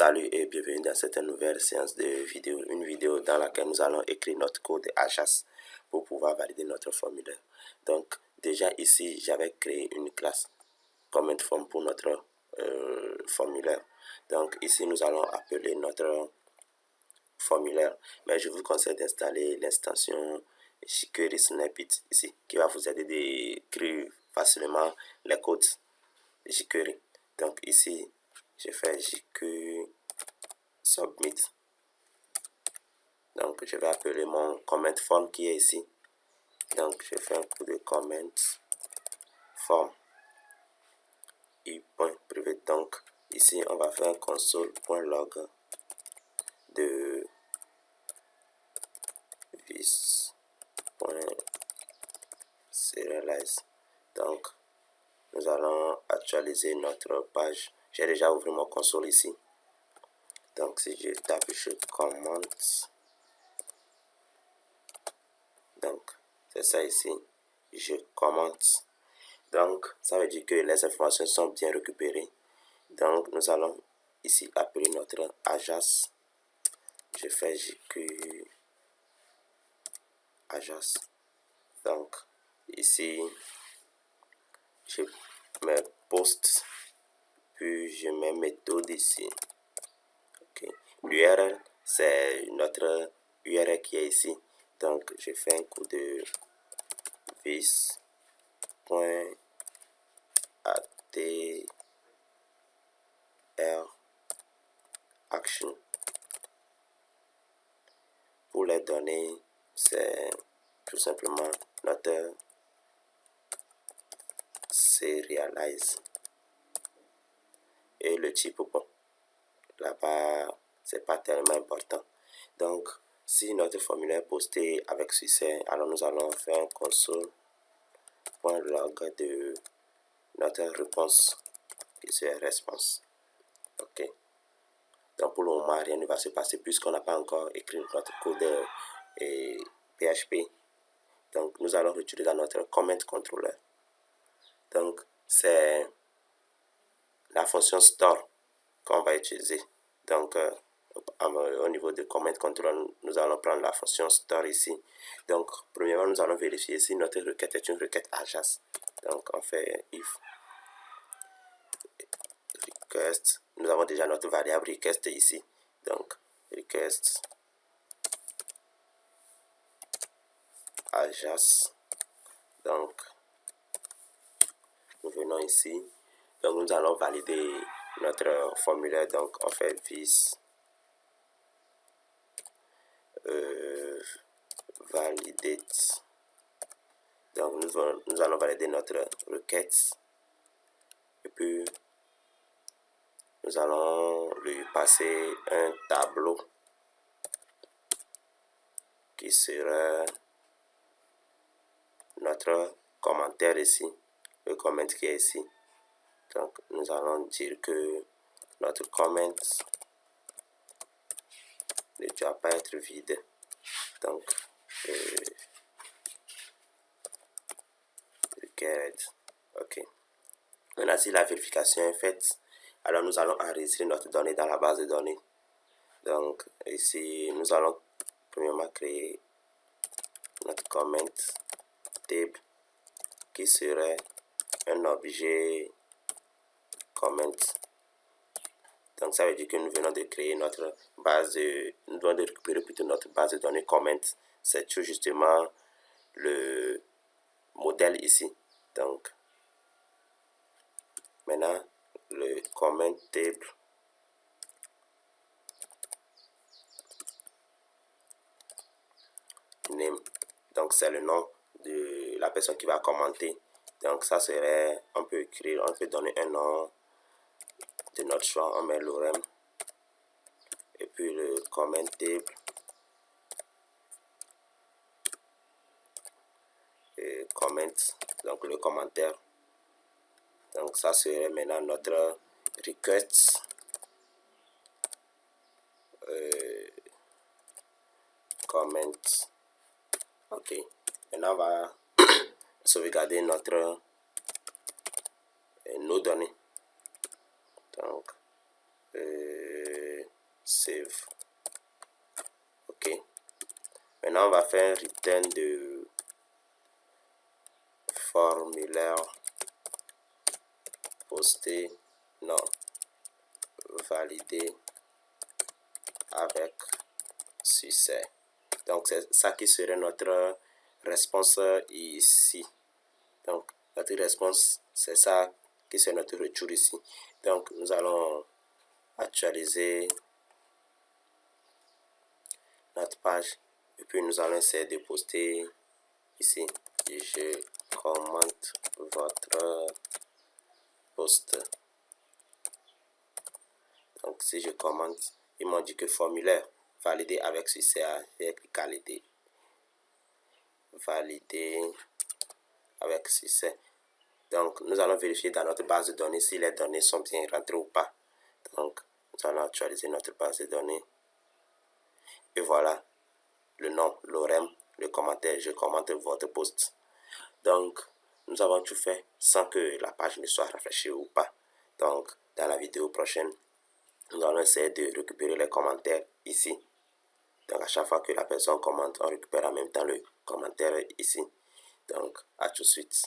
Salut et bienvenue dans cette nouvelle séance de vidéo, une vidéo dans laquelle nous allons écrire notre code AJAX pour pouvoir valider notre formulaire. Donc déjà ici j'avais créé une classe comment form pour notre formulaire. Donc ici nous allons appeler notre formulaire, mais je vous conseille d'installer l'extension jQuery Snippet ici qui va vous aider d'écrire facilement les codes jQuery. Donc ici je fais jQuery submit. Donc je vais appeler mon comment form qui est ici. Donc je fais un coup de comment form i.private. Donc ici on va faire un console.log de vis.serialize. Donc nous allons actualiser notre page. J'ai déjà ouvert mon console ici. Donc si je tape, je commente. Donc c'est ça ici. Je commente. Donc ça veut dire que les informations sont bien récupérées. Donc nous allons ici appeler notre AJAX. Je fais jQuery AJAX. Donc ici je mets post, puis je mets méthode ici. Okay. L'URL c'est notre URL qui est ici. Donc je fais un coup de vis.atr action. Pour les données, c'est tout simplement notre serialize. Et le type, bon, là-bas, c'est pas tellement important. Donc, si notre formulaire est posté avec succès, alors nous allons faire un console.log de notre réponse qui c'est response. Ok. Donc pour le moment, rien ne va se passer puisqu'on n'a pas encore écrit notre code PHP. Donc nous allons utiliser notre comment controller. Donc c'est la fonction store qu'on va utiliser. Donc au niveau de comment controller, nous allons prendre la fonction store ici. Donc premièrement, nous allons vérifier si notre requête est une requête AJAX. Donc on fait if request. Nous avons déjà notre variable request ici. Donc request AJAX. Donc nous venons ici. Donc nous allons valider notre formulaire. Donc on fait vis validate. Donc nous allons valider notre requête. Et puis nous allons lui passer un tableau qui sera notre commentaire ici, le comment qui est ici. Donc nous allons dire que notre comment ne doit pas être vide. Donc ok. Maintenant si la vérification est faite, alors nous allons enregistrer notre donnée dans la base de données. Donc ici nous allons premièrement créer notre comment table qui serait un objet comment. Donc ça veut dire que nous venons de créer notre base de, nous devons de récupérer plutôt notre base de données comment. C'est tout justement le modèle ici. Donc maintenant le comment table name. Donc c'est le nom de la personne qui va commenter. Donc ça serait, on peut écrire, on peut donner un nom de notre choix, on met lorem et puis le comment table et comment, donc le commentaire. Donc ça serait maintenant notre request comment. Ok, maintenant on va sauvegarder notre nos données. Donc save. Ok. Maintenant, on va faire un return de formulaire posté, non, validé avec succès. Donc, c'est ça qui serait notre réponse ici. Donc, notre réponse, c'est ça qui serait notre retour ici. Donc, nous allons actualiser notre page et puis nous allons essayer de poster ici. Je commente votre post. Donc, si je commente, ils m'ont dit que formulaire validé avec succès, avec qualité. Validé avec succès. Donc, nous allons vérifier dans notre base de données si les données sont bien rentrées ou pas. Donc, nous allons actualiser notre base de données. Et voilà, le nom, l'ORM, le commentaire, je commente votre post. Donc, nous avons tout fait sans que la page ne soit rafraîchie ou pas. Donc, dans la vidéo prochaine, nous allons essayer de récupérer les commentaires ici. Donc, à chaque fois que la personne commente, on récupère en même temps le commentaire ici. Donc, à tout de suite.